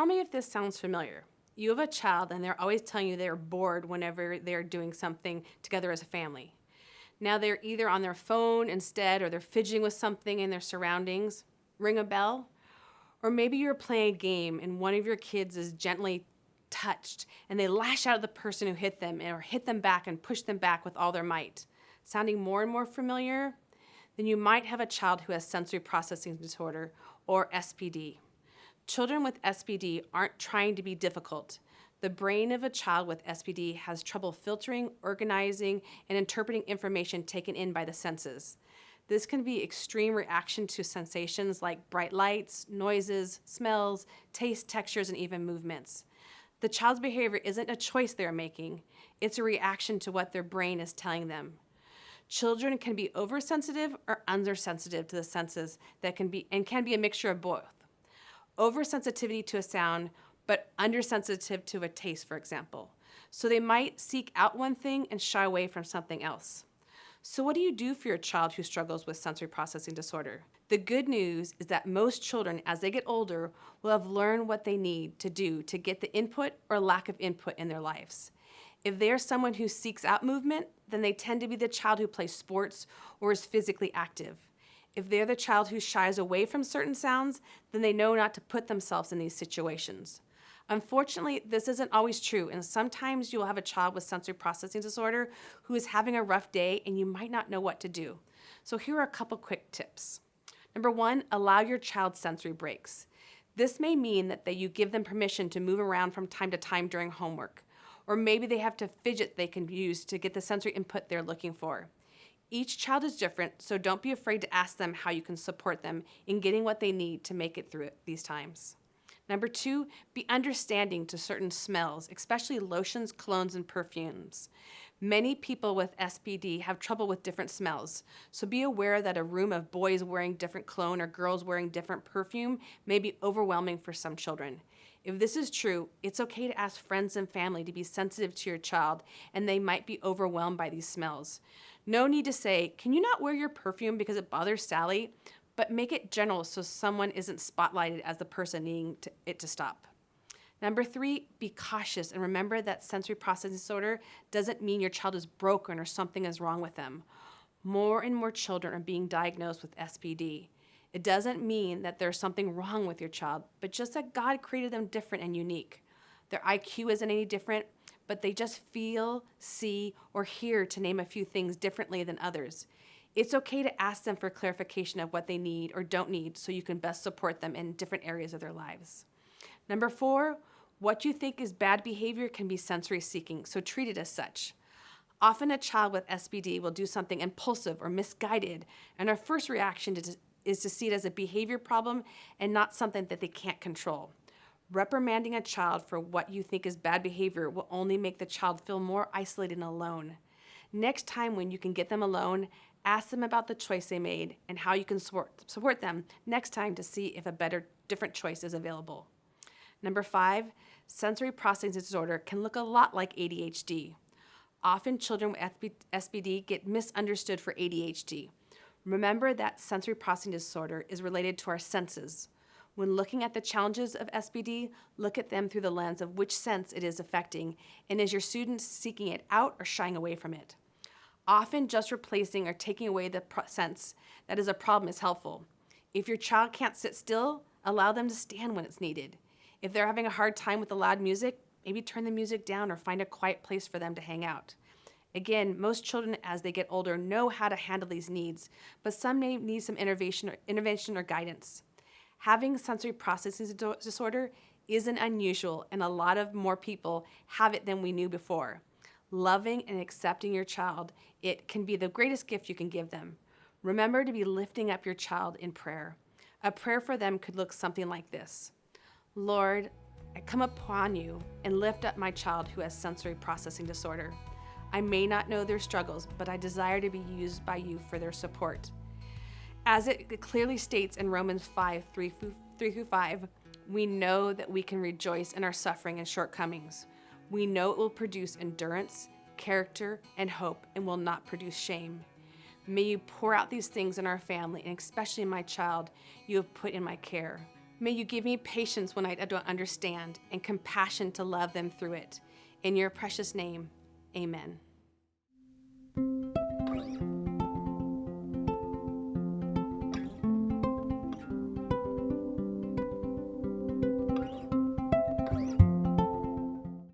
tell me if this sounds familiar. You have a child and they're always telling you they're bored whenever they're doing something together as a family. Now they're either on their phone instead or they're fidgeting with something in their surroundings. Ring a bell? Or maybe you're playing a game and one of your kids is gently touched and they lash out at the person who hit them or hit them back and push them back with all their might. Sounding more and more familiar? Then you might have a child who has sensory processing disorder or SPD. Children with SPD aren't trying to be difficult. The brain of a child with SPD has trouble filtering, organizing, and interpreting information taken in by the senses. This can be extreme reaction to sensations like bright lights, noises, smells, taste, textures, and even movements. The child's behavior isn't a choice they're making. It's a reaction to what their brain is telling them. Children can be oversensitive or undersensitive to the senses that can be a mixture of both. Oversensitivity to a sound, but undersensitive to a taste, for example. So they might seek out one thing and shy away from something else. So what do you do for your child who struggles with sensory processing disorder? The good news is that most children, as they get older, will have learned what they need to do to get the input or lack of input in their lives. If they are someone who seeks out movement, then they tend to be the child who plays sports or is physically active. If they're the child who shies away from certain sounds, then they know not to put themselves in these situations. Unfortunately, this isn't always true, and sometimes you will have a child with sensory processing disorder who is having a rough day and you might not know what to do. So here are a couple quick tips. Number one, allow your child sensory breaks. This may mean that you give them permission to move around from time to time during homework, or maybe they have to fidget they can use to get the sensory input they're looking for. Each child is different, so don't be afraid to ask them how you can support them in getting what they need to make it through these times. Number two, be understanding to certain smells, especially lotions, colognes, and perfumes. Many people with SPD have trouble with different smells, so be aware that a room of boys wearing different cologne or girls wearing different perfume may be overwhelming for some children. If this is true, it's okay to ask friends and family to be sensitive to your child, and they might be overwhelmed by these smells. No need to say, "Can you not wear your perfume because it bothers Sally?" But make it general so someone isn't spotlighted as the person needing it to stop. Number three, be cautious and remember that sensory processing disorder doesn't mean your child is broken or something is wrong with them. More and more children are being diagnosed with SPD. It doesn't mean that there's something wrong with your child, but just that God created them different and unique. Their IQ isn't any different, but they just feel, see, or hear, to name a few things, differently than others. It's okay to ask them for clarification of what they need or don't need so you can best support them in different areas of their lives. Number four, what you think is bad behavior can be sensory seeking, so treat it as such. Often a child with SPD will do something impulsive or misguided, and our first reaction is to see it as a behavior problem and not something that they can't control. Reprimanding a child for what you think is bad behavior will only make the child feel more isolated and alone. Next time when you can get them alone, ask them about the choice they made and how you can support them next time to see if a different choice is available. Number five, sensory processing disorder can look a lot like ADHD. Often children with SPD get misunderstood for ADHD. Remember that sensory processing disorder is related to our senses. When looking at the challenges of SPD, look at them through the lens of which sense it is affecting, and is your student seeking it out or shying away from it? Often just replacing or taking away the sense that is a problem is helpful. If your child can't sit still, allow them to stand when it's needed. If they're having a hard time with the loud music, maybe turn the music down or find a quiet place for them to hang out. Again, most children as they get older know how to handle these needs, but some may need some intervention or guidance. Having sensory processing disorder isn't unusual, and a lot of more people have it than we knew before. Loving and accepting your child, it can be the greatest gift you can give them. Remember to be lifting up your child in prayer. A prayer for them could look something like this. Lord, I come upon you and lift up my child who has sensory processing disorder. I may not know their struggles, but I desire to be used by you for their support. As it clearly states in Romans 5:3-5, we know that we can rejoice in our suffering and shortcomings. We know it will produce endurance, character, and hope, and will not produce shame. May you pour out these things in our family, and especially in my child you have put in my care. May you give me patience when I don't understand and compassion to love them through it. In your precious name, amen.